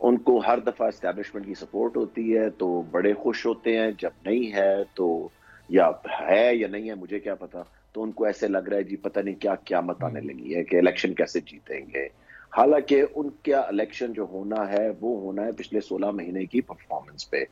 ان کو ہر دفعہ اسٹیبلشمنٹ کی سپورٹ ہوتی ہے تو بڑے خوش ہوتے ہیں، جب نہیں ہے تو یا ہے یا نہیں ہے مجھے کیا پتا، تو ان کو ایسے لگ رہا ہے جی پتہ نہیں کیا قیامت آنے لگی ہے کہ الیکشن کیسے جیتیں گے. حالانکہ ان کا الیکشن جو ہونا ہے وہ ہونا ہے پچھلے 16 مہینے کی پرفارمنس پہ.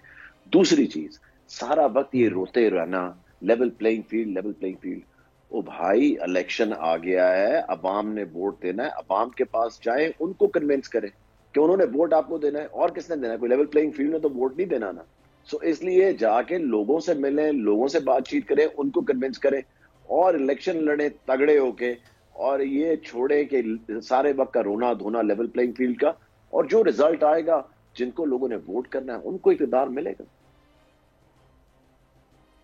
دوسری چیز، سارا وقت یہ روتے رہنا level playing field level playing field. او بھائی الیکشن آ گیا ہے، عوام نے ووٹ دینا ہے، عوام کے پاس جائیں، ان کو کنونس کریں کہ انہوں نے ووٹ آپ کو دینا ہے. اور کس نے دینا ہے؟ کوئی لیول پلینگ فیلڈ میں تو ووٹ نہیں دینا نا. سو اس لیے جا کے لوگوں سے ملیں، لوگوں سے بات چیت کریں، ان کو کنونس کریں اور الیکشن لڑیں تگڑے ہو کے. اور یہ چھوڑیں کہ سارے وقت کا رونا دھونا لیول پلینگ فیلڈ کا، اور جو ریزلٹ آئے گا جن کو لوگوں نے ووٹ کرنا ہے ان کو اقتدار ملے گا.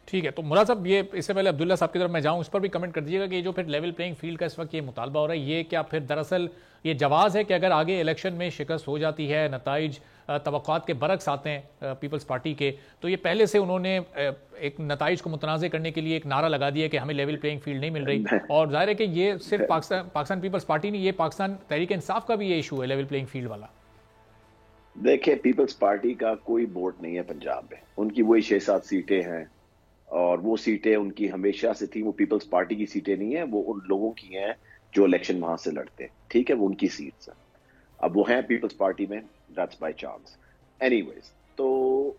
ٹھیک ہے، تو مراد صاحب یہ اس سے پہلے عبداللہ صاحب کی طرف میں جاؤں، اس پر بھی کمنٹ کر دیجیے گا کہ یہ جو پھر لیول پلینگ فیلڈ کا اس وقت یہ مطالبہ ہو رہا ہے، یہ کیا پھر دراصل یہ جواز ہے کہ اگر آگے الیکشن میں شکست ہو جاتی ہے، نتائج توقعات کے برعکس آتے ہیں پیپلز پارٹی کے، تو یہ پہلے سے انہوں نے ایک نتائج کو متنازع کرنے کے لیے ایک نعرہ لگا دیا کہ ہمیں لیول پلینگ فیلڈ نہیں مل رہی. اور ظاہر ہے کہ یہ صرف پاکستان پیپلز پارٹی نہیں، یہ پاکستان تحریک انصاف کا بھی یہ ایشو ہے لیول پلینگ فیلڈ والا. دیکھیں پیپلز پارٹی کا کوئی ووٹ نہیں ہے پنجاب میں، ان کی وہی 6-7 سیٹیں ہیں اور وہ سیٹیں ان کی ہمیشہ سے تھیں. وہ پیپلز پارٹی کی سیٹیں نہیں ہیں، وہ ان لوگوں کی ہیں جو الیکشن وہاں سے لڑتے ہیں. ٹھیک ہے، وہ ان کی سیٹس ہیں. اب وہ ہیں پیپلز پارٹی میں، دیٹس بائی چانس. اینی ویز، تو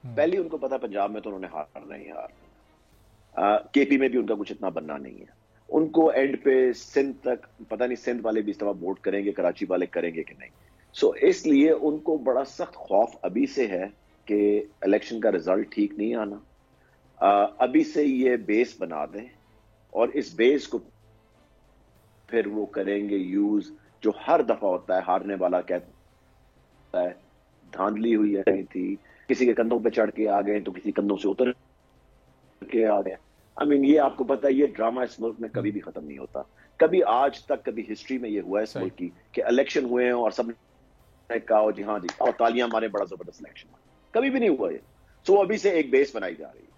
پہلے ان کو پتا پنجاب میں تو انہوں نے ہارنا ہی ہارنا. کے پی میں بھی ان کا کچھ اتنا بننا نہیں ہے. ان کو اینڈ پہ سندھ تک پتہ نہیں سندھ والے بھی اس طرح ووٹ کریں گے، کراچی والے کریں گے کہ نہیں. سو اس لیے ان کو بڑا سخت خوف ابھی سے ہے کہ الیکشن کا رزلٹ ٹھیک نہیں آنا. ابھی سے یہ بیس بنا دیں اور اس بیس کو پھر وہ کریں گے یوز، جو ہر دفعہ ہوتا ہے ہارنے والا کہتا ہے دھاندلی ہوئی ہے تھی، کسی کے کندھوں پہ چڑھ کے آ گئے تو کسی کندھوں سے اتر کے آ گئے. یہ آپ کو پتا ہے یہ ڈرامہ اس ملک میں کبھی بھی ختم نہیں ہوتا. کبھی آج تک کبھی ہسٹری میں یہ ہوا ہے اس ملک کی کہ الیکشن ہوئے ہیں اور سب نے کہا جی ہاں جی اور تالیاں مارے، بڑا زبردست الیکشن. کبھی بھی نہیں ہوا یہ. سو ابھی سے ایک بیس بنائی جا رہی ہے.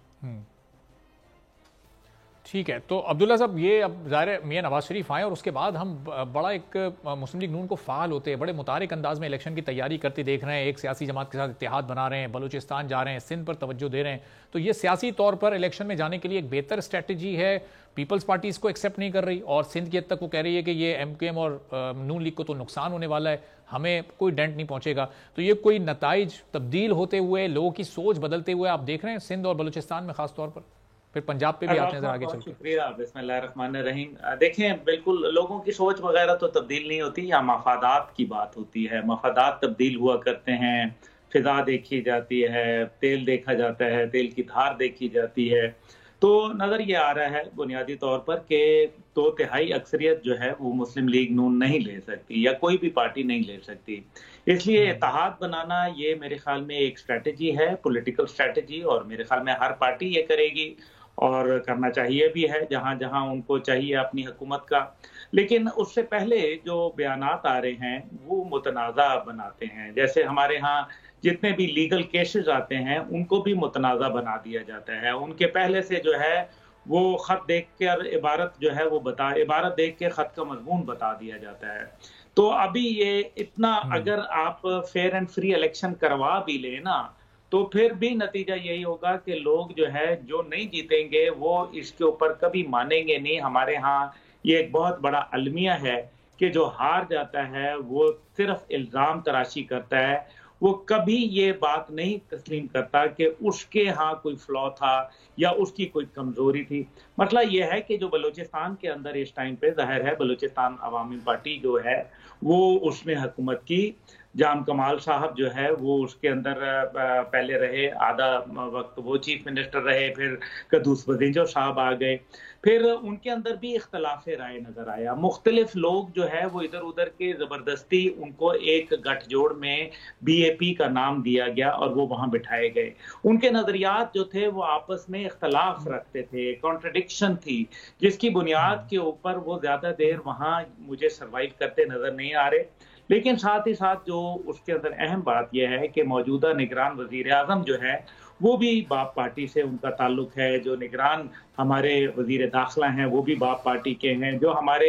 ٹھیک ہے، تو عبداللہ صاحب یہ اب ظاہر ہے میاں نواز شریف آئے اور اس کے بعد ہم بڑا ایک مسلم لیگ نون کو فعال ہوتے ہیں، بڑے متحرک انداز میں الیکشن کی تیاری کرتے دیکھ رہے ہیں، ایک سیاسی جماعت کے ساتھ اتحاد بنا رہے ہیں، بلوچستان جا رہے ہیں، سندھ پر توجہ دے رہے ہیں. تو یہ سیاسی طور پر الیکشن میں جانے کے لیے ایک بہتر اسٹریٹجی ہے. پیپلز پارٹی اس کو ایکسیپٹ نہیں کر رہی اور سندھ کی حد تک وہ کہہ رہی ہے کہ یہ ایم کیو ایم اور نون لیگ کو تو نقصان ہونے والا ہے، ہمیں کوئی ڈینٹ نہیں پہنچے گا. تو یہ کوئی نتائج تبدیل ہوتے ہوئے، لوگوں کی سوچ بدلتے ہوئے آپ دیکھ رہے ہیں سندھ اور بلوچستان میں خاص طور پر؟ پھر پنجاب پہ بھی آتے نظر آگے چل کے. شکریہ، بسم اللہ الرحمن الرحیم. دیکھیں بالکل لوگوں کی سوچ وغیرہ تو تبدیل نہیں ہوتی، یا مفادات کی بات ہوتی ہے. مفادات تبدیل ہوا کرتے ہیں، فضا دیکھی جاتی ہے، تیل دیکھا جاتا ہے، تیل کی دھار دیکھی جاتی ہے. تو نظر یہ آ رہا ہے بنیادی طور پر کہ 2/3 اکثریت جو ہے وہ مسلم لیگ نون نہیں لے سکتی یا کوئی بھی پارٹی نہیں لے سکتی. اس لیے اتحاد بنانا یہ میرے خیال میں ایک اسٹریٹجی ہے، پولیٹیکل اسٹریٹجی، اور میرے خیال میں ہر پارٹی یہ کرے گی اور کرنا چاہیے بھی ہے جہاں جہاں ان کو چاہیے اپنی حکومت کا. لیکن اس سے پہلے جو بیانات آ رہے ہیں وہ متنازع بناتے ہیں. جیسے ہمارے ہاں جتنے بھی لیگل کیسز آتے ہیں ان کو بھی متنازع بنا دیا جاتا ہے. ان کے پہلے سے جو ہے وہ خط دیکھ کر عبارت جو ہے وہ عبارت دیکھ کے خط کا مضمون بتا دیا جاتا ہے. تو ابھی یہ اتنا اگر آپ فیئر اینڈ فری الیکشن کروا بھی لیں نا تو پھر بھی نتیجہ یہی ہوگا کہ لوگ جو ہے جو نہیں جیتیں گے وہ اس کے اوپر کبھی مانیں گے نہیں. ہمارے ہاں یہ ایک بہت بڑا المیہ ہے کہ جو ہار جاتا ہے وہ صرف الزام تراشی کرتا ہے، وہ کبھی یہ بات نہیں تسلیم کرتا کہ اس کے ہاں کوئی فلا تھا یا اس کی کوئی کمزوری تھی. مسئلہ یہ ہے کہ جو بلوچستان کے اندر اس ٹائم پہ ظاہر ہے بلوچستان عوامی پارٹی جو ہے وہ اس میں حکومت کی، جام کمال صاحب جو ہے وہ اس کے اندر پہلے رہے، آدھا وقت وہ چیف منسٹر رہے، پھر قدوس بدینجو صاحب آ گئے، پھر ان کے اندر بھی اختلاف رائے نظر آیا. مختلف لوگ جو ہے وہ ادھر ادھر کے زبردستی ان کو ایک گٹھ جوڑ میں بی اے پی کا نام دیا گیا اور وہ وہاں بٹھائے گئے. ان کے نظریات جو تھے وہ آپس میں اختلاف رکھتے تھے، کانٹرڈکشن تھی، جس کی بنیاد کے اوپر وہ زیادہ دیر وہاں مجھے سروائیو کرتے نظر نہیں آ رہے. لیکن ساتھ ہی ساتھ جو اس کے اندر اہم بات یہ ہے کہ موجودہ نگران وزیر اعظم جو ہے وہ بھی باپ پارٹی سے ان کا تعلق ہے، جو نگران ہمارے وزیر داخلہ ہیں وہ بھی باپ پارٹی کے ہیں، جو ہمارے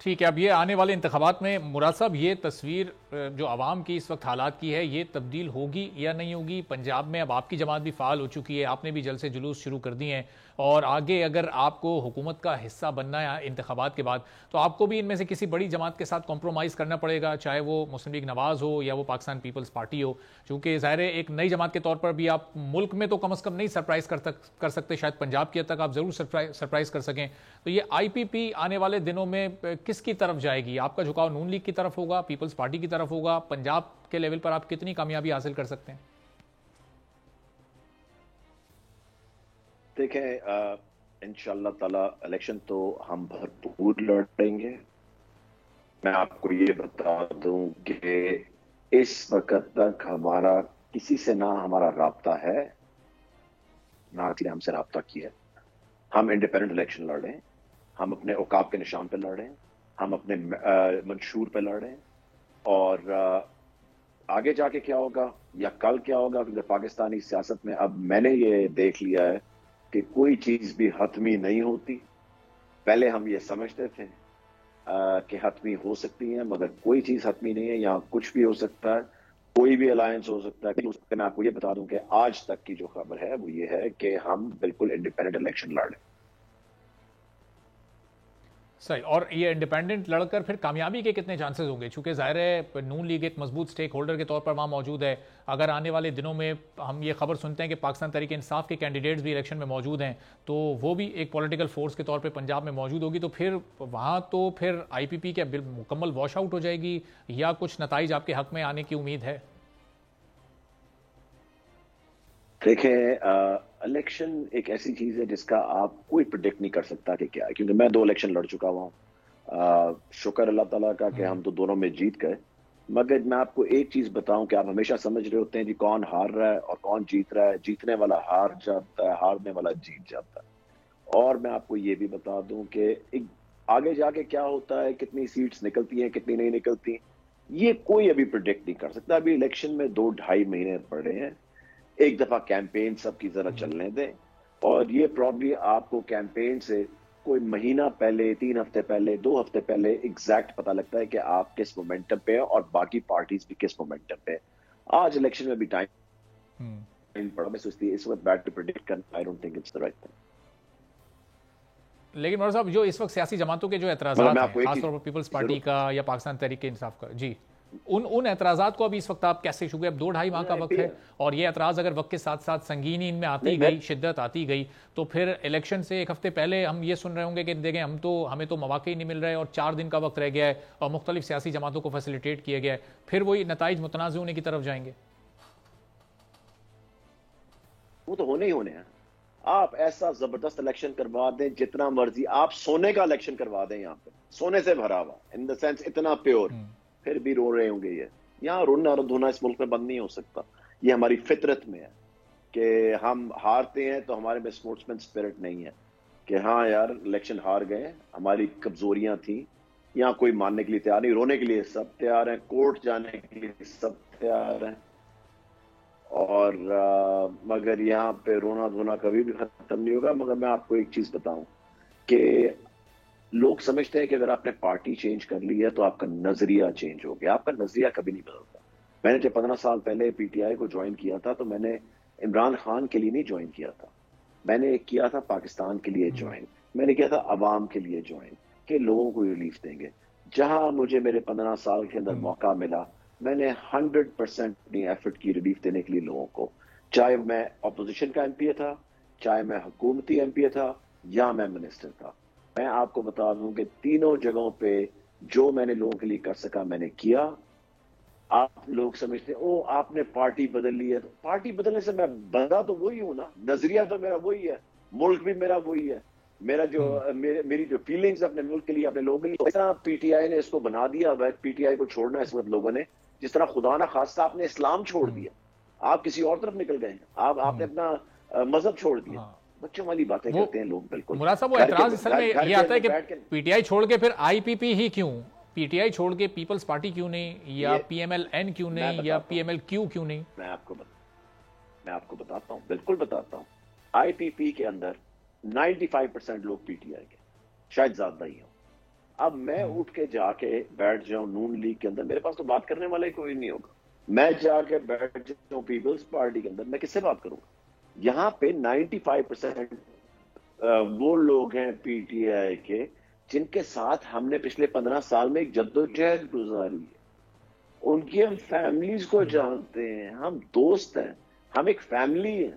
ٹھیک ہے، اب یہ آنے والے انتخابات میں مراد صاحب یہ تصویر جو عوام کی اس وقت حالات کی ہے یہ تبدیل ہوگی یا نہیں ہوگی؟ پنجاب میں اب آپ کی جماعت بھی فعال ہو چکی ہے، آپ نے بھی جلد سے جلوس شروع کر دی ہیں، اور آگے اگر آپ کو حکومت کا حصہ بننا ہے انتخابات کے بعد تو آپ کو بھی ان میں سے کسی بڑی جماعت کے ساتھ کمپرومائز کرنا پڑے گا، چاہے وہ مسلم لیگ نواز ہو یا وہ پاکستان پیپلز پارٹی ہو، چونکہ ظاہر ہے ایک نئی جماعت کے طور پر بھی آپ ملک میں تو کم از کم نہیں سرپرائز کر سکتے، شاید پنجاب کی حد تک آپ ضرور سرپرائز کر سکیں۔ تو یہ آئی پی پی آنے والے دنوں میں کس کی طرف جائے گی؟ آپ کا جھکاؤ نون لیگ کی طرف ہوگا، پیپلز پارٹی کی طرف ہوگا؟ پنجاب کے لیول پر آپ کتنی کامیابی حاصل کر سکتے ہیں؟ دیکھیں انشاءاللہ تعالی الیکشن تو ہم بھرپور لڑیں گے۔ میں آپ کو یہ بتا دوں کہ اس وقت تک ہمارا کسی سے نہ ہمارا رابطہ ہے، نہ کسی نے ہم سے رابطہ کیا۔ ہم انڈیپینڈنٹ الیکشن لڑ رہے ہیں، ہم اپنے اوقاف کے نشان پہ لڑ رہے ہیں، ہم اپنے منشور پہ لڑ رہے ہیں، اور آگے جا کے کیا ہوگا یا کل کیا ہوگا، کیونکہ پاکستانی سیاست میں اب میں نے یہ دیکھ لیا ہے کہ کوئی چیز بھی حتمی نہیں ہوتی۔ پہلے ہم یہ سمجھتے تھے کہ حتمی ہو سکتی ہیں، مگر کوئی چیز حتمی نہیں ہے، یہاں کچھ بھی ہو سکتا ہے، کوئی بھی الائنس ہو سکتا ہے۔ میں آپ کو یہ بتا دوں کہ آج تک کی جو خبر ہے وہ یہ ہے کہ ہم بالکل انڈیپینڈنٹ الیکشن لڑ رہے ہیں۔ صحیح، اور یہ انڈیپینڈنٹ لڑ کر پھر کامیابی کے کتنے چانسز ہوں گے؟ چونکہ ظاہر ہے نون لیگ ایک مضبوط سٹیک ہولڈر کے طور پر وہاں موجود ہے، اگر آنے والے دنوں میں ہم یہ خبر سنتے ہیں کہ پاکستان تحریک انصاف کے کینڈیڈیٹس بھی الیکشن میں موجود ہیں تو وہ بھی ایک پولیٹیکل فورس کے طور پہ پنجاب میں موجود ہوگی، تو پھر وہاں تو پھر آئی پی پی کیا مکمل واش آؤٹ ہو جائے گی یا کچھ نتائج آپ کے حق میں آنے کی امید ہے؟ دیکھیں الیکشن ایک ایسی چیز ہے جس کا آپ کوئی پریڈکٹ نہیں کر سکتا کہ کیا ہے، کیونکہ میں 2 الیکشن لڑ چکا ہوا ہوں، شکر اللہ تعالیٰ کا کہ ہم تو دونوں میں جیت گئے۔ مگر میں آپ کو ایک چیز بتاؤں کہ آپ ہمیشہ سمجھ رہے ہوتے ہیں جی کون ہار رہا ہے اور کون جیت رہا ہے، جیتنے والا ہار جاتا ہے، ہارنے والا جیت جاتا ہے۔ اور میں آپ کو یہ بھی بتا دوں کہ آگے جا کے کیا ہوتا ہے، کتنی سیٹس نکلتی ہیں کتنی نہیں نکلتی، یہ کوئی ابھی پریڈکٹ نہیں کر سکتا۔ ابھی الیکشن میں 2-2.5 مہینے پڑے ہیں، ایک دفعہ کیمپین سب کی ذرا چلنے دیں، اور یہ پرابلی آپ کو کیمپین سے کوئی مہینہ پہلے، 3 ہفتے پہلے، 2 ہفتے پہلے ایگزیکٹ پتہ لگتا ہے کہ آپ کس مومنٹم پہ ہیں اور باقی پارٹیز بھی کس مومنٹم پہ ہیں۔ آج الیکشن میں بھی ٹائم پڑا، میں سوچتی ہے اس وقت بیٹ ٹو پریڈکٹ کرنا، I don't think it's the right thing. لیکن مولانا صاحب جو اس وقت سیاسی جماعتوں کے جو اعتراضات ہیں، خاص طور پر پیپلز پارٹی کا یا پاکستان تحریک انصاف کا، جی ان اعتراضات کو ابھی اس وقت آپ کیسے شروع؟ اب 2-2.5 ماہ کا وقت ہے، اور یہ اعتراض اگر وقت کے ساتھ ساتھ سنگینی ان میں آتی گئی، شدت آتی گئی، تو پھر الیکشن سے 1 ہفتے پہلے ہم یہ سن رہے ہوں گے کہ دیکھیں ہمیں تو مواقع ہی نہیں مل رہے اور 4 دن کا وقت رہ گیا ہے اور مختلف سیاسی جماعتوں کو فیسیلیٹیٹ کیا گیا ہے، پھر وہی نتائج متنازع ہونے کی طرف جائیں گے؟ وہ تو ہونے ہی ہونے ہیں۔ آپ ایسا زبردست الیکشن کروا دیں جتنا مرضی، آپ سونے کا الیکشن کروا دیں، یہاں پہ سونے سے بھرا ہوا، ان دا سینس اتنا پیور، پھر بھی رو رہے ہوں گے۔ یہ یہاں رونا اور دھونا اس ملک میں بند نہیں ہو سکتا، یہ ہماری فطرت میں ہے کہ ہم ہارتے ہیں تو ہمارے میں اسپورٹس مین اسپرٹ نہیں ہے کہ ہاں یار الیکشن ہار گئے، ہماری کمزوریاں تھیں، یہاں کوئی ماننے کے لیے تیار نہیں، رونے کے لیے سب تیار ہیں، کورٹ جانے کے لیے سب تیار ہیں، اور مگر یہاں پہ رونا دھونا کبھی بھی ختم نہیں ہوگا۔ مگر میں آپ کو ایک چیز بتاؤں کہ لوگ سمجھتے ہیں کہ اگر آپ نے پارٹی چینج کر لی ہے تو آپ کا نظریہ چینج ہو گیا، آپ کا نظریہ کبھی نہیں بدلتا۔ میں نے جب 15 سال پہلے پی ٹی آئی کو جوائن کیا تھا تو میں نے عمران خان کے لیے نہیں جوائن کیا تھا، میں نے کیا تھا پاکستان کے لیے جوائن، میں نے کیا تھا عوام کے لیے جوائن، کہ لوگوں کو ریلیف دیں گے۔ جہاں مجھے میرے 15 سال کے اندر موقع ملا، میں نے 100% اپنی ایفرٹ کی ریلیف دینے کے لیے لوگوں کو، چاہے میں اپوزیشن کا ایم پی اے تھا، چاہے میں حکومتی ایم پی اے تھا، یا میں منسٹر تھا۔ میں آپ کو بتا دوں کہ تینوں جگہوں پہ جو میں نے لوگوں کے لیے کر سکا میں نے کیا۔ آپ لوگ سمجھتے ہیں او آپ نے پارٹی بدل لی ہے، تو پارٹی بدلنے سے میں بندہ تو وہی ہوں نا، نظریہ تو میرا وہی ہے، ملک بھی میرا وہی ہے، میرا جو میری جو فیلنگز اپنے ملک کے لیے، اپنے لوگوں کے لیے، اس طرح پی ٹی آئی نے اس کو بنا دیا۔ پی ٹی آئی کو چھوڑنا اس وقت لوگوں نے، جس طرح خدا نہ خواستہ آپ نے اسلام چھوڑ دیا، آپ کسی اور طرف نکل گئے ہیں، آپ نے اپنا مذہب چھوڑ دیا، بچوں والی باتیں کرتے ہیں لوگ۔ بالکل مراد صاحب، وہ اعتراض اصل میں یہ آتا ہے کہ پی ٹی آئی چھوڑ کے پھر آئی پی پی ہی کیوں، پی ٹی آئی چھوڑ کے پیپلز پارٹی کیوں نہیں، یا پی ایم ایل این کیوں نہیں، یا پی ایم ایل کیو کیوں نہیں؟ میں آپ کو بتاتا ہوں، بالکل بتاتا ہوں۔ آئی پی پی کے اندر 95% لوگ پی ٹی آئی کے، شاید زیادہ ہی ہوں۔ اب میں اٹھ کے جا کے بیٹھ جاؤں نون لیگ کے اندر، میرے پاس تو بات کرنے والا ہی کوئی نہیں ہوگا. میں جا کے بیٹھ جاؤں پیپلز پارٹی کے اندر، میں کس سے بات کروں گا؟ یہاں پہ 95% وہ لوگ ہیں پی ٹی آئی کے جن کے ساتھ ہم نے پچھلے 15 سال میں ایک جدوجہد گزاری ہے. ان کی ہم فیملیز کو جانتے ہیں، ہم دوست ہیں، ہم ایک فیملی ہیں،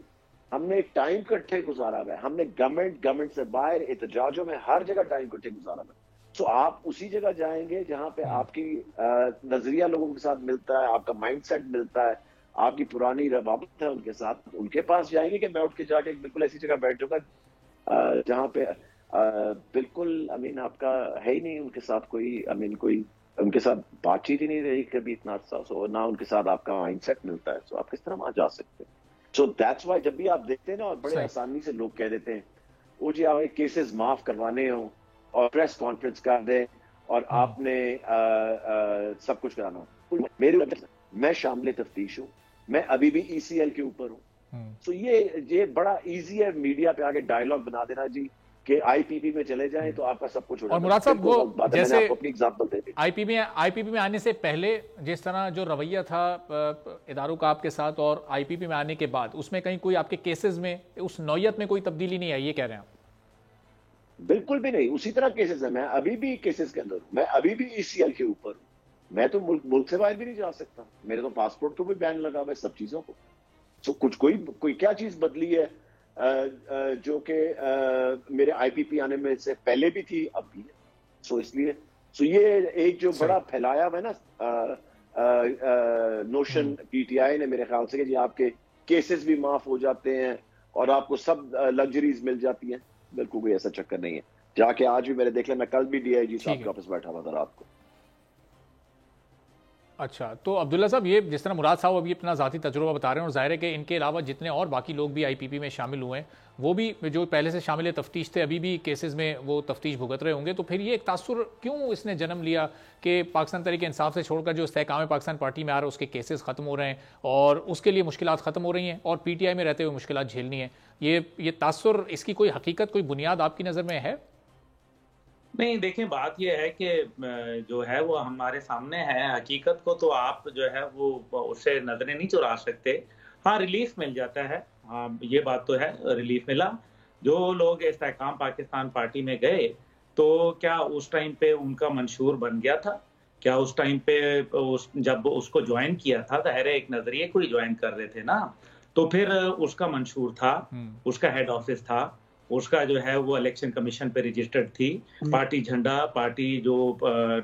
ہم نے ایک ٹائم کٹھے گزارا ہوا ہے، ہم نے گورنمنٹ سے باہر احتجاجوں میں ہر جگہ ٹائم کٹھے گزارا ہوا ہے. تو آپ اسی جگہ جائیں گے جہاں پہ آپ کی نظریہ لوگوں کے ساتھ ملتا ہے، آپ کا مائنڈ سیٹ ملتا ہے، آپ کی پرانی روابط ہے ان کے ساتھ. ان کے پاس جائیں گے کہ میں اٹھ کے جا کے بالکل ایسی جگہ بیٹھ جاؤں گا جہاں پہ بالکل آپ کا ہے ہی نہیں ان کے ساتھ کوئی کوئی ان کے ساتھ بات چیت ہی نہیں رہی کبھی اتنا عرصہ، سو نہ ان کے ساتھ آپ کا مائنڈ سیٹ ملتا ہے. سو آپ کس طرح وہاں جا سکتے ہیں؟ سو دیٹس وائی جب بھی آپ دیکھتے ہیں نا، اور بڑے آسانی سے لوگ کہہ دیتے ہیں وہ جی آپ کیسز معاف کروانے ہوں اور پریس کانفرنس کر دیں اور آپ نے سب کچھ کرانا ہو. میں شامل تفتیش ہوں، میں ابھی بھی ای سی ایل کے اوپر ہوں. سو یہ بڑا ایزی ہے میڈیا پہ آگے ڈائیلاگ بنا دینا جی کہ آئی پی پی میں چلے جائیں تو آپ کا سب کچھ ہو جائے. اور مراد صاحب وہ جیسے اپنی ایگزامپل دے دی آئی پی پی میں آنے سے پہلے جس طرح جو رویہ تھا اداروں کا آپ کے ساتھ اور آئی پی پی میں آنے کے بعد، اس میں کہیں کوئی آپ کے کیسز میں اس نوعیت میں کوئی تبدیلی نہیں آئی، یہ کہہ رہے ہیں آپ؟ بالکل بھی نہیں، اسی طرح کیسز ہیں. میں ابھی بھی کیسز کے اندر ہوں، میں ابھی بھی ای سی ایل کے اوپر ہوں. میں تو ملک سے باہر بھی نہیں جا سکتا، میرے تو پاسپورٹ کو بھی بین لگا ہوا ہے سب چیزوں کو. سو کچھ کوئی کیا چیز بدلی ہے جو کہ میرے آئی پی پی آنے میں سے پہلے بھی تھی اب بھی ہے. سو اس لیے یہ ایک جو بڑا پھیلایا ہوا ہے نا نوشن پی ٹی آئی نے میرے خیال سے کہ جی آپ کے کیسز بھی معاف ہو جاتے ہیں اور آپ کو سب لگژریز مل جاتی ہیں. بالکل کوئی ایسا چکر نہیں ہے. جا کے آج بھی میرے دیکھ لیں، میں کل بھی ڈی آئی جی صاحب کے آفس بیٹھا ہوا تھا رات کو. اچھا، تو عبداللہ صاحب یہ جس طرح مراد صاحب ابھی اپنا ذاتی تجربہ بتا رہے ہیں، اور ظاہر ہے کہ ان کے علاوہ جتنے اور باقی لوگ بھی آئی پی پی میں شامل ہوئے ہیں وہ بھی جو پہلے سے شامل تفتیش تھے ابھی بھی کیسز میں وہ تفتیش بھگت رہے ہوں گے، تو پھر یہ ایک تاثر کیوں اس نے جنم لیا کہ پاکستان تحریک انصاف سے چھوڑ کر جو استحکام پاکستان پارٹی میں آ رہا ہے اس کے کیسز ختم ہو رہے ہیں اور اس کے لیے مشکلات ختم ہو رہی ہیں اور پی ٹی آئی میں رہتے ہوئے مشکلات جھیلنی ہیں؟ یہ تاثر، اس کی کوئی حقیقت، کوئی بنیاد آپ کی نظر میں ہے؟ نہیں دیکھیں، بات یہ ہے کہ جو ہے وہ ہمارے سامنے ہے. حقیقت کو تو آپ جو ہے وہ اس سے نظریں نہیں چرا سکتے. ہاں ریلیف مل جاتا ہے، ہاں یہ بات تو ہے، ریلیف ملا. جو لوگ استحکام پاکستان پارٹی میں گئے تو کیا اس ٹائم پہ ان کا منشور بن گیا تھا؟ کیا اس ٹائم پہ جب اس کو جوائن کیا تھا، ظاہر ہے ایک نظریے کو ہی جوائن کر رہے تھے نا، تو پھر اس کا منشور تھا، اس کا ہیڈ آفس تھا، اس کا جو ہے وہ الیکشن کمیشن پہ رجسٹرڈ تھی، پارٹی جھنڈا، پارٹی جو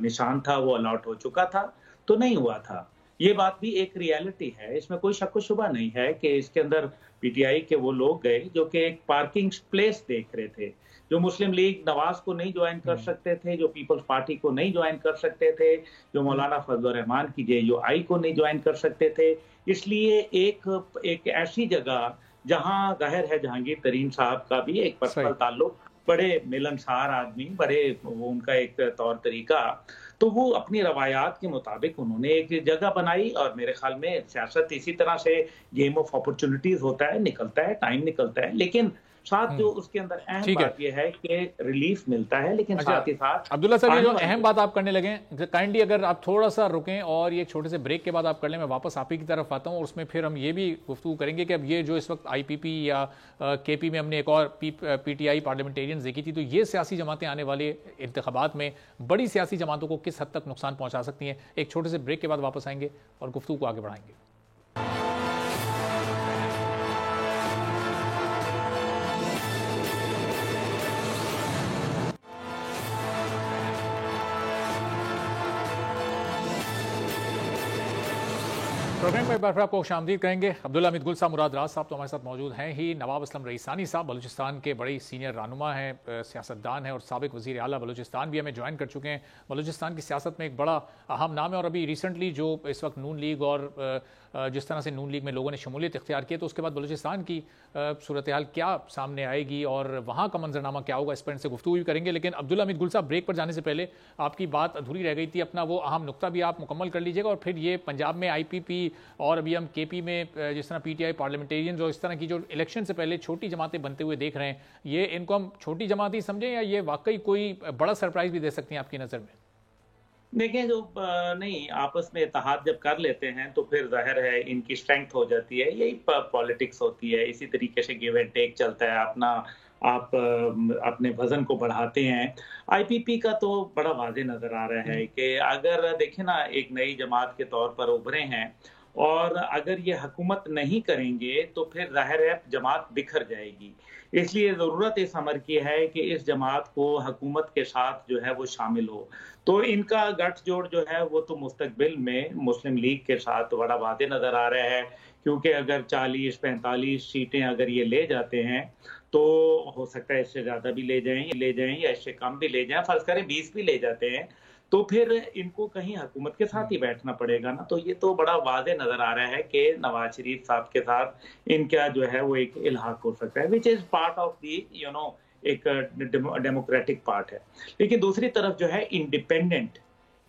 نشان تھا وہ الاٹ ہو چکا تھا، تو نہیں ہوا تھا. یہ بات بھی ایک ریالٹی ہے، اس میں کوئی شک و شبہ نہیں ہے کہ اس کے اندر پی ٹی آئی کے وہ لوگ گئے جو کہ ایک پارکنگ پلیس دیکھ رہے تھے، جو مسلم لیگ نواز کو نہیں جوائن کر سکتے تھے، جو پیپلز پارٹی کو نہیں جوائن کر سکتے تھے، جو مولانا فضل الرحمان کی جے یو آئی کو نہیں جوائن کر سکتے تھے. اس لیے ایک ایسی جگہ جہاں ظاہر ہے جہانگیر ترین صاحب کا بھی ایک پرسنل تعلق، بڑے ملنسار آدمی، بڑے وہ ان کا ایک طور طریقہ، تو وہ اپنی روایات کے مطابق انہوں نے ایک جگہ بنائی. اور میرے خیال میں سیاست اسی طرح سے گیم آف اپرچونٹیز ہوتا ہے، نکلتا ہے، ٹائم نکلتا ہے، لیکن ساتھ جو اس کے اندر اہم بات یہ ہے کہ ریلیف ملتا ہے، لیکن ساتھ ہی ساتھ عبداللہ صاحب یہ جو اہم بات آپ کرنے لگے ہیں، کائنڈلی اگر آپ تھوڑا سا رکیں اور یہ چھوٹے سے بریک کے بعد آپ کر لیں، میں واپس آپ ہی کی طرف آتا ہوں اور اس میں پھر ہم یہ بھی گفتگو کریں گے کہ اب یہ جو اس وقت آئی پی پی یا کے پی میں ہم نے ایک اور پی ٹی آئی پارلیمنٹیرینز دیکھی تھی، تو یہ سیاسی جماعتیں آنے والے انتخابات میں بڑی سیاسی جماعتوں کو کس حد تک نقصان پہنچا سکتی ہیں؟ ایک چھوٹے سے بریک کے بعد واپس آئیں گے اور گفتگو کو آگے بڑھائیں گے. پروگرام میں بار آپ کو خوش آمدید کہیں گے. عبداللہ حمید گل صاحب، مراد راز صاحب تو ہمارے ساتھ موجود ہیں ہی. نواب اسلم رئیسانی صاحب بلوچستان کے بڑے سینئر رہنما ہیں، سیاستدان ہیں اور سابق وزیر اعلیٰ بلوچستان بھی ہمیں جوائن کر چکے ہیں. بلوچستان کی سیاست میں ایک بڑا اہم نام ہے اور ابھی ریسنٹلی جو اس وقت نون لیگ اور جس طرح سے نون لیگ میں لوگوں نے شمولیت اختیار کی ہے، تو اس کے بعد بلوچستان کی صورتحال کیا سامنے آئے گی اور وہاں کا منظرنامہ کیا ہوگا، اس پر ان سے گفتگو بھی کریں گے. لیکن عبداللہ حمید گل صاحب، بریک پر جانے سے پہلے آپ کی بات ادھوری رہ گئی تھی، اپنا وہ اہم نقطہ بھی آپ مکمل کر لیجیے گا اور پھر یہ پنجاب میں آئی پی پی پارٹی اور ابھی ہم کے پی میں جس طرح پی ٹی آئی پارلیمنٹیرینز اور اس طرح کی جو الیکشن سے پہلے چھوٹی جماعتیں بنتے ہوئے دیکھ رہے ہیں, یہ ان کو ہم چھوٹی جماعتی سمجھیں یا یہ واقعی کوئی بڑا سرپرائز بھی دے سکتی ہیں آپ کی نظر میں؟ دیکھیں جو نہیں آپس میں اتحاد جب کر لیتے ہیں تو پھر ظاہر ہے ان کی اسٹرینتھ ہو جاتی ہے, یہی پالیٹکس ہوتی ہے, اسی طریقے سے گیو اینڈ ٹیک چلتا ہے, آپ اپنے وزن کو بڑھاتے ہیں. آئی پی پی کا تو بڑا واضح نظر آ رہا ہے کہ اگر دیکھیں نا ایک نئی جماعت کے طور پر ابھرے ہیں اور اگر یہ حکومت نہیں کریں گے تو پھر ظاہر ہے جماعت بکھر جائے گی. اس لیے ضرورت اس امر کی ہے کہ اس جماعت کو حکومت کے ساتھ جو ہے وہ شامل ہو. تو ان کا گٹھ جوڑ جو ہے وہ تو مستقبل میں مسلم لیگ کے ساتھ بڑا واضح نظر آ رہا ہے, کیونکہ اگر 40-45 سیٹیں اگر یہ لے جاتے ہیں تو ہو سکتا ہے اس سے زیادہ بھی لے جائیں یا اس سے کم بھی لے جائیں, فرض کریں 20 بھی لے جاتے ہیں تو پھر ان کو کہیں حکومت کے ساتھ ہی بیٹھنا پڑے گا نا. تو یہ تو بڑا واضح نظر آ رہا ہے کہ نواز شریف صاحب کے ساتھ ان کا جو ہے وہ ایک الحاق ہو سکتا ہے, وچ از پارٹ آف دی ایک ڈیموکریٹک پارٹ ہے. لیکن دوسری طرف جو ہے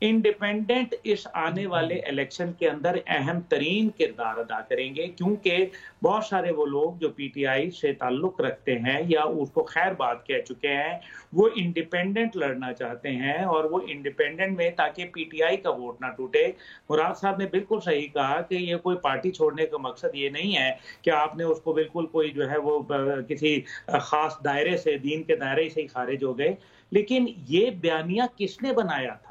انڈیپینڈنٹ اس آنے والے الیکشن کے اندر اہم ترین کردار ادا کریں گے, کیونکہ بہت سارے وہ لوگ جو پی ٹی آئی سے تعلق رکھتے ہیں یا اس کو خیر بات کہہ چکے ہیں وہ انڈیپینڈنٹ لڑنا چاہتے ہیں, اور وہ انڈیپینڈنٹ میں تاکہ پی ٹی آئی کا ووٹ نہ ٹوٹے. مراد صاحب نے بالکل صحیح کہا کہ یہ کوئی پارٹی چھوڑنے کا مقصد یہ نہیں ہے کہ آپ نے اس کو بالکل کوئی جو ہے وہ کسی خاص دائرے سے, دین کے دائرے سے ہی خارج ہو گئے. لیکن یہ بیانیہ کس نے بنایا تھا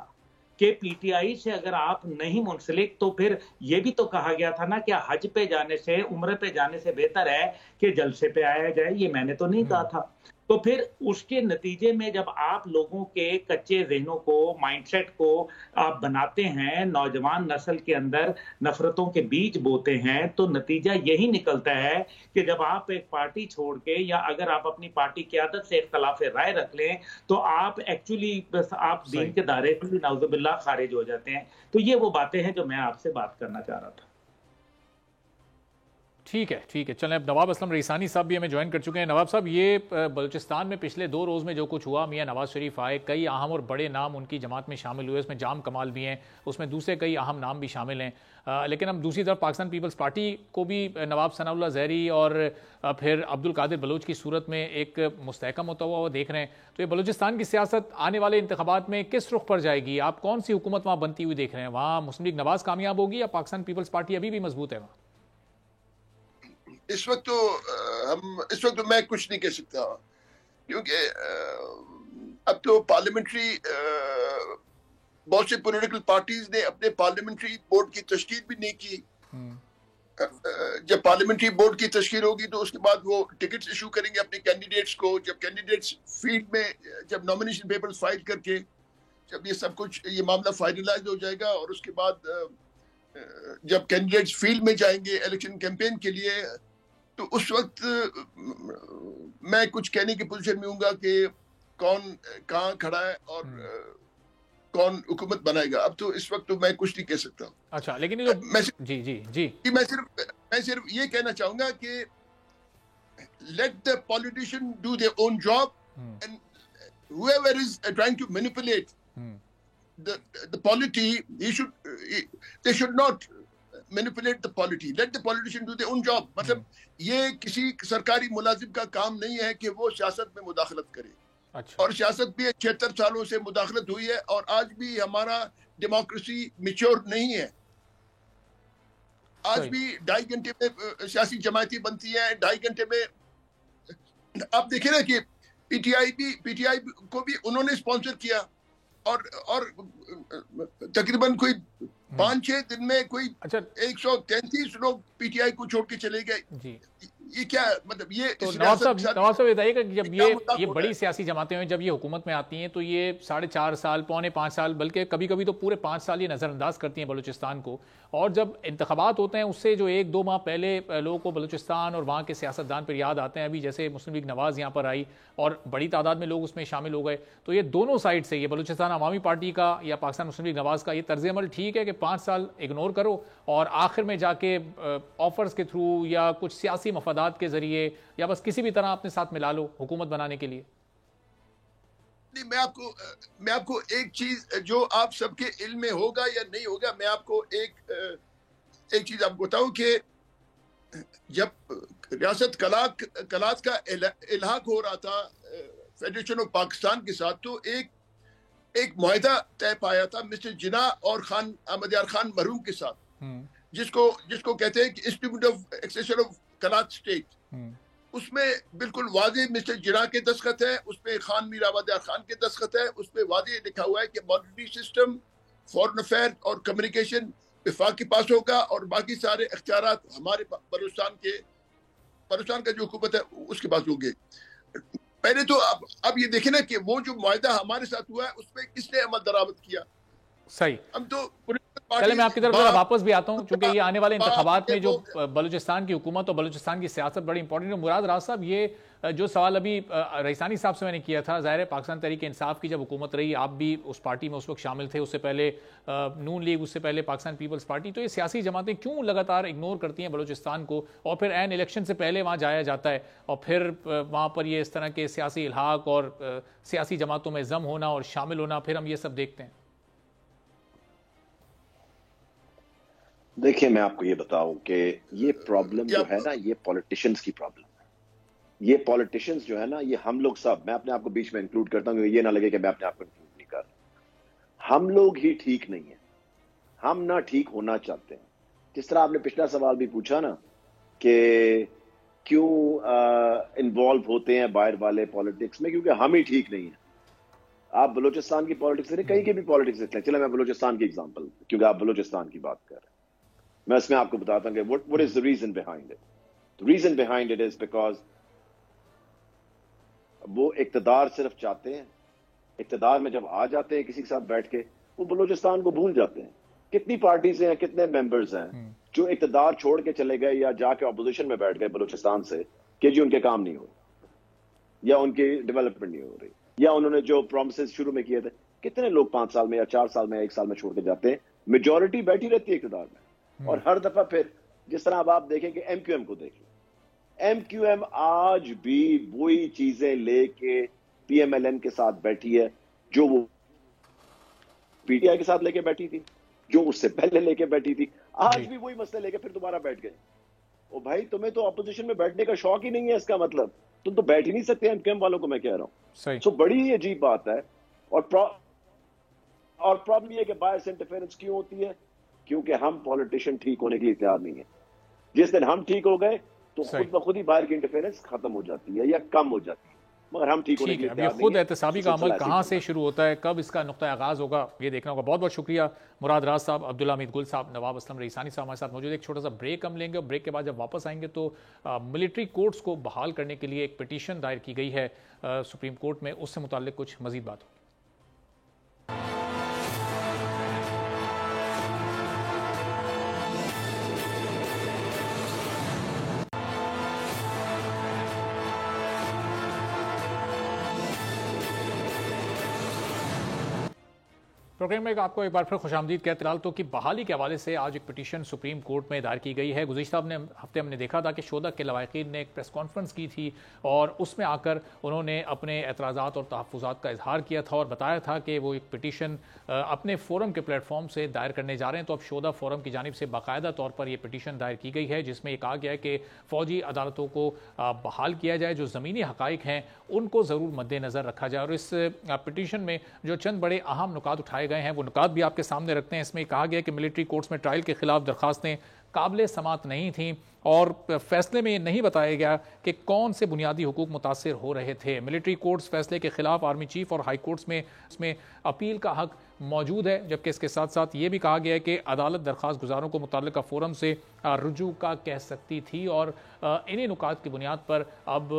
کہ پی ٹی آئی سے اگر آپ نہیں منسلک تو پھر یہ بھی تو کہا گیا تھا نا کہ حج پہ جانے سے, عمرے پہ جانے سے بہتر ہے کہ جلسے پہ آیا جائے. یہ میں نے تو نہیں کہا تھا. تو پھر اس کے نتیجے میں جب آپ لوگوں کے کچے ذہنوں کو, مائنڈ سیٹ کو آپ بناتے ہیں, نوجوان نسل کے اندر نفرتوں کے بیج بوتے ہیں, تو نتیجہ یہی نکلتا ہے کہ جب آپ ایک پارٹی چھوڑ کے یا اگر آپ اپنی پارٹی قیادت سے اختلاف رائے رکھ لیں تو آپ ایکچولی آپ دین کے دائرے سے بھی نعوذ باللہ خارج ہو جاتے ہیں. تو یہ وہ باتیں ہیں جو میں آپ سے بات کرنا چاہ رہا تھا. ٹھیک ہے, چلیں اب نواب اسلم ریسانی صاحب بھی ہمیں جوائن کر چکے ہیں. نواب صاحب, یہ بلوچستان میں پچھلے 2 روز میں جو کچھ ہوا, میاں نواز شریف آئے, کئی اہم اور بڑے نام ان کی جماعت میں شامل ہوئے, اس میں جام کمال بھی ہیں, اس میں دوسرے کئی اہم نام بھی شامل ہیں. لیکن ہم دوسری طرف پاکستان پیپلز پارٹی کو بھی نواب ثناء اللہ زہری اور پھر عبد القادر بلوچ کی صورت میں ایک مستحکم ہوتا ہوا وہ دیکھ رہے ہیں. تو یہ بلوچستان کی سیاست آنے والے انتخابات میں کس رخ پر جائے گی؟ آپ کون سی حکومت وہاں بنتی ہوئی دیکھ رہے ہیں؟ وہاں مسلم لیگ نواز کامیاب ہوگی یا پاکستان پیپلز پارٹی ابھی بھی مضبوط ہے وہاں؟ اس وقت تو میں کچھ نہیں کہہ سکتا, کیونکہ اب تو پارلیمنٹری بہت سے پولیٹیکل پارٹیز نے اپنے پارلیمنٹری بورڈ کی تشکیل بھی نہیں کی. جب پارلیمنٹری بورڈ کی تشکیل ہوگی تو اس کے بعد وہ ٹکٹس ایشو کریں گے اپنے کینڈیڈیٹس کو. جب کینڈیڈیٹس فیلڈ میں جب نامینیشن پیپرز فائل کر کے جب یہ سب کچھ یہ معاملہ فائنلائز ہو جائے گا, اور اس کے بعد جب کینڈیڈیٹس فیلڈ میں جائیں گے الیکشن کیمپین کے لیے, تو اس وقت میں کچھ کہنے کی پوزیشن میں ہوں گا کہ کون کہاں کھڑا ہے اور کون حکومت بنائے گا. اب تو اس وقت تو میں کچھ نہیں کہہ سکتا. اچھا, لیکن میں صرف یہ کہنا چاہوں گا کہ let the politician do their own job, and whoever is trying to manipulate the polity, they should not manipulate the polity. Let the politician do their own job. مطلب یہ کسی سرکاری ملازم کا کام نہیں ہے کہ وہ سیاست میں مداخلت کرے. اور سیاست بھی 76 سالوں سے مداخلت ہوئی ہے, اور آج بھی ہمارا ڈیموکریسی میچور نہیں ہے. آج بھی 2.5 گھنٹے میں سیاسی جماعتیں بنتی ہیں, 2.5 گھنٹے میں. آپ دیکھیں نا کہ پی ٹی آئی کو بھی انہوں نے اسپانسر کیا, اور تقریباً کوئی 5-6 دن میں کوئی 133 لوگ پی ٹی آئی کو چھوڑ کے چلے گئے. یہ کیا مطلب؟ یہ نواز صاحب بتائیے کہ جب یہ بڑی سیاسی جماعتیں ہیں جب یہ حکومت میں آتی ہیں تو یہ 4.5 سال, 4.25 سال, بلکہ کبھی کبھی تو پورے 5 سال یہ نظر انداز کرتی ہیں بلوچستان کو. اور جب انتخابات ہوتے ہیں اس سے جو 1-2 ماہ پہلے لوگوں کو بلوچستان اور وہاں کے سیاستدان پر یاد آتے ہیں. ابھی جیسے مسلم لیگ نواز یہاں پر آئی اور بڑی تعداد میں لوگ اس میں شامل ہو گئے, تو یہ دونوں سائڈ سے, یہ بلوچستان عوامی پارٹی کا یا پاکستان مسلم لیگ نواز کا, یہ طرز عمل ٹھیک ہے کہ 5 سال اگنور کرو اور آخر میں جا کے آفرز کے تھرو یا کچھ سیاسی مفادات کے ذریعے یا بس کسی بھی طرح اپنے ساتھ ملا لو حکومت بنانے کے لیے؟ نہیں, میں آپ کو ایک چیز جو آپ سب کے علم میں ہوگا یا نہیں ہوگا, میں آپ کو ایک ایک چیز آپ کو بتاؤں کہ جب ریاست کلات کا الحاق ہو رہا تھا فیڈریشن آف پاکستان کے ساتھ، تو ایک معاہدہ طے پایا تھا مسٹر جناح اور خان احمد یار خان مرحوم کے ساتھ، جس کو کہتے ہیں کہ institute of accession of Kalat state. اس میں بالکل واضح مسٹر جناح کے دستخط ہے، اس میں خان میر احمد یار خان کے دستخط ہے، اس میں واضح لکھا ہوا ہے کہ مانیٹری سسٹم، فورن افیئر اور کمیونیکیشن وفاق کے پاس ہوگا، اور باقی سارے اختیارات ہمارے بلوچستان کا جو حکومت ہے اس کے پاس ہوں گے. پہلے تو اب یہ دیکھیں نا کہ وہ جو معاہدہ ہمارے ساتھ ہوا ہے اس میں کس نے عمل درآمد کیا. صحیح. ہم تو چلے میں آپ کی طرف ذرا واپس بھی آتا ہوں، چونکہ یہ آنے والے انتخابات میں جو بلوچستان کی حکومت اور بلوچستان کی سیاست بڑی امپورٹنٹ ہے. مراد راز صاحب، یہ جو سوال ابھی رئیسانی صاحب سے میں نے کیا تھا، ظاہر ہے پاکستان تحریک انصاف کی جب حکومت رہی، آپ بھی اس پارٹی میں اس وقت شامل تھے، اس سے پہلے نون لیگ، اس سے پہلے پاکستان پیپلز پارٹی، تو یہ سیاسی جماعتیں کیوں لگاتار اگنور کرتی ہیں بلوچستان کو، اور پھر عین الیکشن سے پہلے وہاں جایا جاتا ہے، اور پھر وہاں پر یہ اس طرح کے سیاسی الحاق اور سیاسی جماعتوں میں ضم ہونا اور شامل ہونا، پھر ہم یہ سب دیکھتے ہیں؟ دیکھیں، میں آپ کو یہ بتاؤں کہ یہ پرابلم جو ہے نا، یہ پولیٹیشنز کی پرابلم ہے. یہ پولیٹیشنز جو ہے نا، یہ ہم لوگ سب، میں اپنے آپ کو بیچ میں انکلوڈ کرتا ہوں، یہ نہ لگے کہ میں اپنے آپ کو انکلوڈ نہیں کر رہا. ہم لوگ ہی ٹھیک نہیں ہیں، ہم نہ ٹھیک ہونا چاہتے ہیں. جس طرح آپ نے پچھلا سوال بھی پوچھا نا کہ کیوں انوالو ہوتے ہیں باہر والے پالیٹکس میں، کیونکہ ہم ہی ٹھیک نہیں ہیں. آپ بلوچستان کی پالیٹکس سے کہیں کی بھی پالیٹکس دیکھ لیں. چلے میں بلوچستان کی ایگزامپل، کیونکہ آپ بلوچستان کی بات کر رہے ہیں، میں اس میں آپ کو بتاتا ہوں کہ what is the reason behind it. The reason behind it is because وہ اقتدار صرف چاہتے ہیں. اقتدار میں جب آ جاتے ہیں کسی کے ساتھ بیٹھ کے، وہ بلوچستان کو بھول جاتے ہیں. کتنی پارٹیز ہیں، کتنے ممبرز ہیں جو اقتدار چھوڑ کے چلے گئے یا جا کے اپوزیشن میں بیٹھ گئے بلوچستان سے، کہ جی ان کے کام نہیں ہو رہے یا ان کی ڈیولپمنٹ نہیں ہو رہی، یا انہوں نے جو پرومسز شروع میں کیے تھے. کتنے لوگ 5 سال میں یا 4 سال میں یا 1 سال میں چھوڑ کے جاتے ہیں. میجورٹی بیٹھی رہتی ہے اقتدار میں. اور ہر دفعہ پھر جس طرح اب آپ دیکھیں کہ ایم کیو ایم کو دیکھ لیں، ایم کیو ایم آج بھی وہی چیزیں لے کے پی ایم ایل این کے ساتھ بیٹھی ہے جو وہ پی ٹی آئی کے ساتھ لے کے بیٹھی تھی، جو اس سے پہلے لے کے بیٹھی تھی. آج بھی وہی مسئلے لے کے پھر دوبارہ بیٹھ گئے. او بھائی، تمہیں تو اپوزیشن میں بیٹھنے کا شوق ہی نہیں ہے، اس کا مطلب تم تو بیٹھ ہی نہیں سکتے. ایم کیو ایم والوں کو میں کہہ رہا ہوں. سو بڑی عجیب بات ہے. اور پرابلم یہ ہے کہ باعث انٹرفیرنس کیوں ہوتی ہے؟ کیونکہ ہم پولیٹیشین ٹھیک ہونے کے لیے تیار نہیں ہیں. جس دن ہم ٹھیک ہو گئے تو خود بخود ہی باہر کی انٹرفیرنس ختم ہو جاتی ہے یا کم ہو جاتی ہے. مگر ہم ٹھیک ہونے کے لیے تیار نہیں ہیں. اب یہ خود احتسابی کا عمل کہاں سے شروع ہوتا ہے، کب اس کا نقطہ آغاز ہوگا، یہ دیکھنا ہوگا. بہت بہت شکریہ مراد راز صاحب، عبداللہ حمید گل صاحب، نواب اسلم رئیسانی صاحب ہمارے ساتھ موجود. ایک چھوٹا سا بریک ہم لیں گے، اور بریک کے بعد جب واپس آئیں گے تو ملٹری کورٹس کو بحال کرنے کے لیے ایک پٹیشن دائر کی گئی ہے سپریم کورٹ میں، اس سے متعلق کچھ مزید بات ہوگی. پروگرام میں آپ کو ایک بار پھر خوش آمدید کہتے ہیں. عدالتوں کی بحالی کے حوالے سے آج ایک پٹیشن سپریم کورٹ میں دائر کی گئی ہے. گزشتہ ہفتے ہم نے دیکھا تھا کہ شہدا کے لواحقین نے ایک پریس کانفرنس کی تھی، اور اس میں آ کر انہوں نے اپنے اعتراضات اور تحفظات کا اظہار کیا تھا، اور بتایا تھا کہ وہ ایک پٹیشن اپنے فورم کے پلیٹ فارم سے دائر کرنے جا رہے ہیں. تو اب شہدا فورم کی جانب سے باقاعدہ طور پر یہ پٹیشن دائر کی گئی ہے، جس میں یہ کہا گیا ہے کہ فوجی عدالتوں کو بحال کیا جائے، جو زمینی حقائق ہیں ان کو ضرور مد نظر رکھا جائے. اور اس پٹیشن میں جو چند بڑے اہم نکات اٹھائے گئے ہیں وہ نکات بھی آپ کے سامنے رکھتے ہیں. اس میں کہا گیا کہ ملٹری کورٹس میں ٹرائل کے خلاف درخواستیں قابل سماعت نہیں تھیں، اور فیصلے میں یہ نہیں بتایا گیا کہ کون سے بنیادی حقوق متاثر ہو رہے تھے. ملٹری کورٹس فیصلے کے خلاف آرمی چیف اور ہائی کورٹس میں اس میں اپیل کا حق موجود ہے، جبکہ اس کے ساتھ ساتھ یہ بھی کہا گیا ہے کہ عدالت درخواست گزاروں کو متعلقہ فورم سے رجوع کا کہہ سکتی تھی. اور انہی نکات کی بنیاد پر اب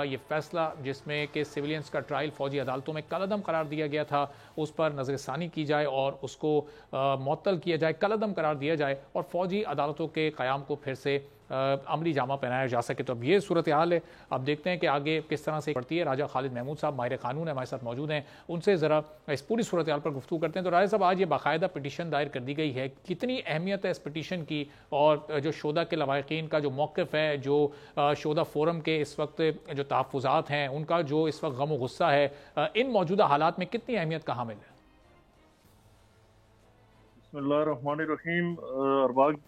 یہ فیصلہ، جس میں کہ سویلینز کا ٹرائل فوجی عدالتوں میں کالعدم قرار دیا گیا تھا، اس پر نظر ثانی کی جائے اور اس کو معطل کیا جائے، کالعدم قرار دیا جائے، اور فوجی عدالتوں کے قیام کو پھر سے عملی جامہ پہنایا جا سکے. تو اب یہ صورتحال ہے. اب دیکھتے ہیں کہ آگے کس طرح سے پڑتی ہے. راجہ خالد محمود صاحب ماہر قانون ہمارے ساتھ موجود ہیں، ان سے ذرا اس پوری صورتحال پر گفتگو کرتے ہیں. تو راجہ صاحب، آج یہ باقاعدہ پٹیشن دائر کر دی گئی ہے، کتنی اہمیت ہے اس پٹیشن کی، اور جو شہدا کے لواحقین کا جو موقف ہے، جو شہدا فورم کے اس وقت جو تحفظات ہیں ان کا جو اس وقت غم و غصہ ہے، ان موجودہ حالات میں کتنی اہمیت کا حامل ہے؟ بسم اللہ الرحمن الرحیم. ارباب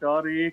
4-1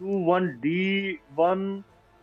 21D1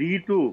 D2,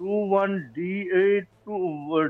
21D8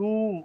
2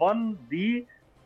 1D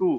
2,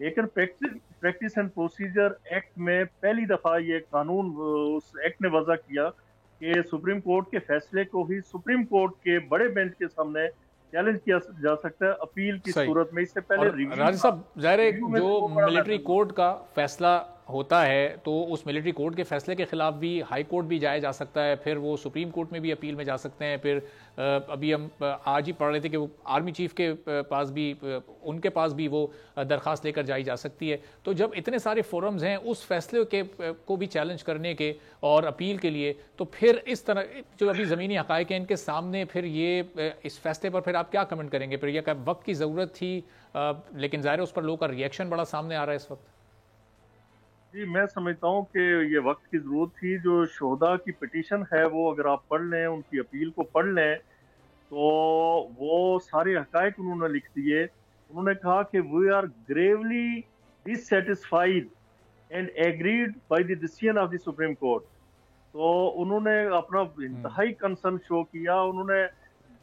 لیکن پریکٹس اینڈ پروسیجر ایکٹ میں پہلی دفعہ یہ قانون اس ایکٹ نے وضع کیا کہ سپریم کورٹ کے فیصلے کو ہی سپریم کورٹ کے بڑے بینچ کے سامنے چیلنج کیا جا سکتا ہے اپیل کی صورت میں. اس سے پہلے راجہ صاحب ظاہر ہے جو ملٹری کورٹ کا فیصلہ ہوتا ہے تو اس ملٹری کورٹ کے فیصلے کے خلاف بھی ہائی کورٹ بھی جایا جا سکتا ہے, پھر وہ سپریم کورٹ میں بھی اپیل میں جا سکتے ہیں, پھر ابھی ہم آج ہی پڑھ رہے تھے کہ وہ آرمی چیف کے پاس بھی ان کے پاس بھی وہ درخواست لے کر جائی جا سکتی ہے. تو جب اتنے سارے فورمز ہیں اس فیصلے کے کو بھی چیلنج کرنے کے اور اپیل کے لیے, تو پھر اس طرح جو ابھی زمینی حقائق ہیں ان کے سامنے پھر یہ اس فیصلے پر پھر آپ کیا کمنٹ کریں گے؟ پھر یہ وقت کی ضرورت تھی لیکن ظاہر ہے اس پر لوگوں کا ریئیکشن بڑا سامنے آ رہا ہے اس وقت. جی میں سمجھتا ہوں کہ یہ وقت کی ضرورت تھی. جو شہداء کی پٹیشن ہے وہ اگر آپ پڑھ لیں, ان کی اپیل کو پڑھ لیں, تو وہ سارے حقائق انہوں نے لکھ دیے. انہوں نے کہا کہ we are gravely dissatisfied and aggrieved by the decision of the supreme court. تو انہوں نے اپنا انتہائی کنسرن شو کیا. انہوں نے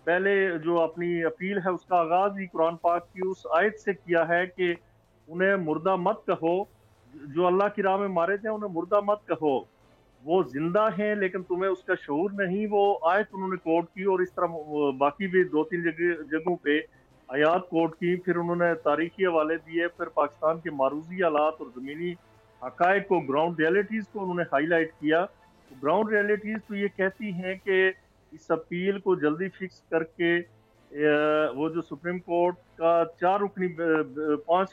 پہلے جو اپنی اپیل ہے اس کا آغاز ہی قرآن پاک کی اس آیت سے کیا ہے کہ انہیں مردہ مت کہو, جو اللہ کی راہ میں مارے تھے انہیں مردہ مت کہو, وہ زندہ ہیں لیکن تمہیں اس کا شعور نہیں. وہ آیت انہوں نے کوٹ کی اور اس طرح باقی بھی 2-3 جگہوں پہ آیات کوٹ کی. پھر انہوں نے تاریخی حوالے دیے, پھر پاکستان کے معروضی حالات اور زمینی حقائق کو, گراؤنڈ ریئلٹیز کو انہوں نے ہائی لائٹ کیا. گراؤنڈ ریئلٹیز تو یہ کہتی ہیں کہ اس اپیل کو جلدی فکس کر کے وہ جو سپریم کورٹ کا 5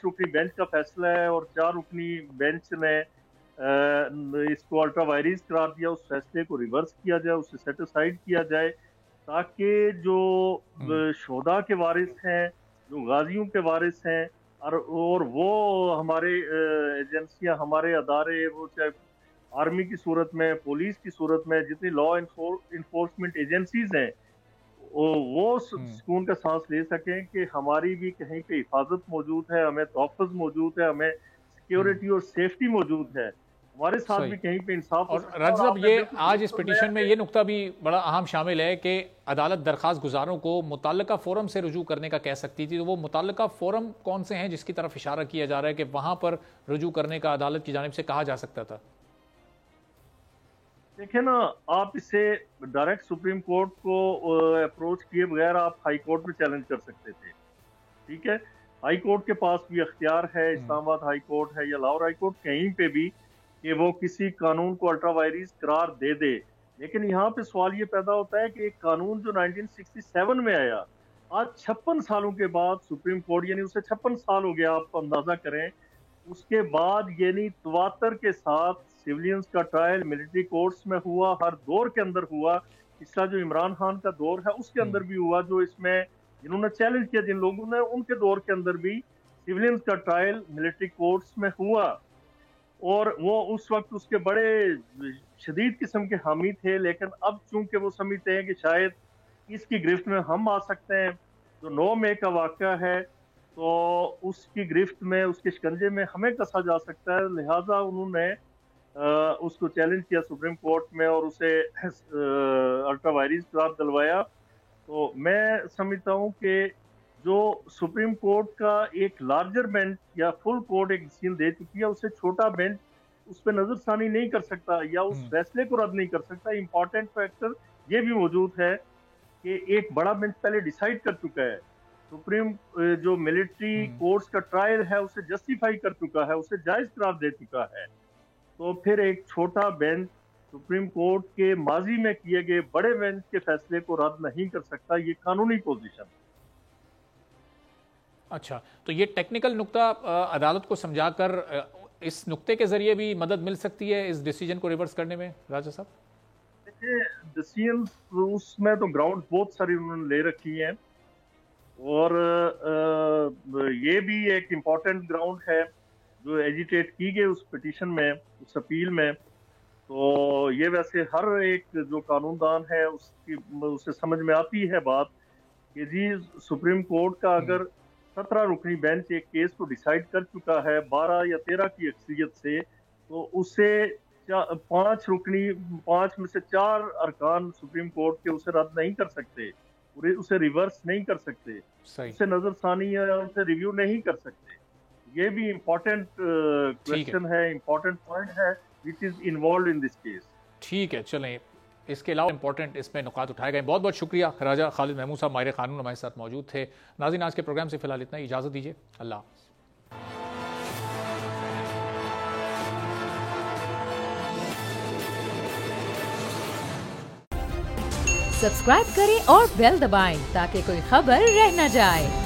رکنی بینچ کا فیصلہ ہے اور 4 رکنی بینچ نے اس کو الٹرا وائریز قرار دیا, اس فیصلے کو ریورس کیا جائے, اسے سیٹ اسائیڈ کیا جائے, تاکہ جو شہداء کے وارث ہیں, جو غازیوں کے وارث ہیں, اور وہ ہمارے ایجنسیاں, ہمارے ادارے, وہ چاہے آرمی کی صورت میں, پولیس کی صورت میں, جتنی لا انفورسمنٹ ایجنسیز ہیں, وہ سکون کا سانس لے سکیں کہ ہماری بھی کہیں پہ حفاظت موجود ہے, ہمیں تحفظ موجود ہے, ہمیں سیکیورٹی اور سیفٹی موجود ہے, ہمارے ساتھ بھی کہیں پہ انصاف. اور راجہ صاحب یہ آج اس پٹیشن میں یہ نقطہ بھی بڑا اہم شامل ہے کہ عدالت درخواست گزاروں کو متعلقہ فورم سے رجوع کرنے کا کہہ سکتی تھی. تو وہ متعلقہ فورم کون سے ہیں جس کی طرف اشارہ کیا جا رہا ہے کہ وہاں پر رجوع کرنے کا عدالت کی جانب سے کہا جا سکتا تھا؟ دیکھیں نا, آپ اسے ڈائریکٹ سپریم کورٹ کو اپروچ کیے بغیر آپ ہائی کورٹ میں چیلنج کر سکتے تھے. ٹھیک ہے, ہائی کورٹ کے پاس بھی اختیار ہے, اسلام آباد ہائی کورٹ ہے یا لاہور ہائی کورٹ, کہیں پہ بھی کہ وہ کسی قانون کو الٹرا وائریز قرار دے دے. لیکن یہاں پہ سوال یہ پیدا ہوتا ہے کہ ایک قانون جو 1967 میں آیا, آج 56 سالوں کے بعد سپریم کورٹ, یعنی اسے 56 سال ہو گیا, آپ اندازہ کریں, اس کے بعد یعنی تواتر کے ساتھ سیولینز کا ٹرائل ملٹری کورٹس میں ہوا, ہر دور کے اندر ہوا. پچھلا جو عمران خان کا دور ہے اس کے اندر بھی ہوا, جو اس میں جنہوں نے چیلنج کیا, جن لوگوں نے, ان کے دور کے اندر بھی سیولینز کا ٹرائل ملٹری کورٹس میں ہوا. اور وہ اس وقت اس کے بڑے شدید قسم کے حامی تھے. لیکن اب چونکہ وہ سمجھتے ہیں کہ شاید اس کی گرفت میں ہم آ سکتے ہیں, جو 9 مئی کا واقعہ ہے, تو اس کی گرفت میں, اس کے شکنجے میں ہمیں کسا جا سکتا ہے. لہٰذا انہوں نے اس کو چیلنج کیا سپریم کورٹ میں اور اسے الٹرا وائریز قرار دلوایا. تو میں سمجھتا ہوں کہ جو سپریم کورٹ کا ایک لارجر بینچ یا فل کورٹ ایک ڈیسیژن دے چکی ہے, اسے چھوٹا بینچ اس پہ نظر ثانی نہیں کر سکتا یا اس فیصلے کو رد نہیں کر سکتا. امپورٹنٹ فیکٹر یہ بھی موجود ہے کہ ایک بڑا بینچ پہلے ڈیسائیڈ کر چکا ہے, سپریم جو ملٹری کورٹس کا ٹرائل ہے اسے جسٹیفائی کر چکا ہے, اسے جائز قرار دے چکا ہے. تو پھر ایک چھوٹا بینچ سپریم کورٹ کے ماضی میں کیے گئے بڑے بینچ کے فیصلے کو رد نہیں کر سکتا. یہ قانونی پوزیشن. اچھا, تو یہ ٹیکنیکل نقطہ عدالت کو سمجھا کر اس نقطے کے ذریعے بھی مدد مل سکتی ہے اس ڈیسیجن کو ریورس کرنے میں راجہ صاحب؟ دیکھیں, ڈیسیژن اس میں تو گراؤنڈ بہت ساری انہوں نے لے رکھی ہیں, اور یہ بھی ایک امپورٹنٹ گراؤنڈ ہے جو ایجیٹیٹ کی گئی اس پٹیشن میں, اس اپیل میں. تو یہ ویسے ہر ایک جو قانون دان ہے اسے سمجھ میں آتی ہے بات کہ جی سپریم کورٹ کا اگر 17 رکنی بینچ ایک کیس کو ڈیسائیڈ کر چکا ہے 12 یا 13 کی اکثریت سے, تو اسے 5 میں سے 4 ارکان سپریم کورٹ کے اسے رد نہیں کر سکتے, اسے ریورس نہیں کر سکتے, اسے نظر ثانی یا اسے ریویو نہیں کر سکتے. یہ بھی امپورٹنٹ کوشچن ہے, امپورٹنٹ پوائنٹ ہے which is involved in this case. ٹھیک ہے, چلیں اس کے علاوہ امپورٹنٹ اس میں نکات اٹھائے گئے. بہت بہت شکریہ راجہ خالد محمود صاحب, ماہر قانون ہمارے ساتھ موجود تھے. ناظرین آج کے پروگرام سے فی الحال اتنا ہی, اجازت دیجیے, اللہ حافظ. سبسکرائب کریں اور بیل دبائیں تاکہ کوئی خبر رہ نہ جائے.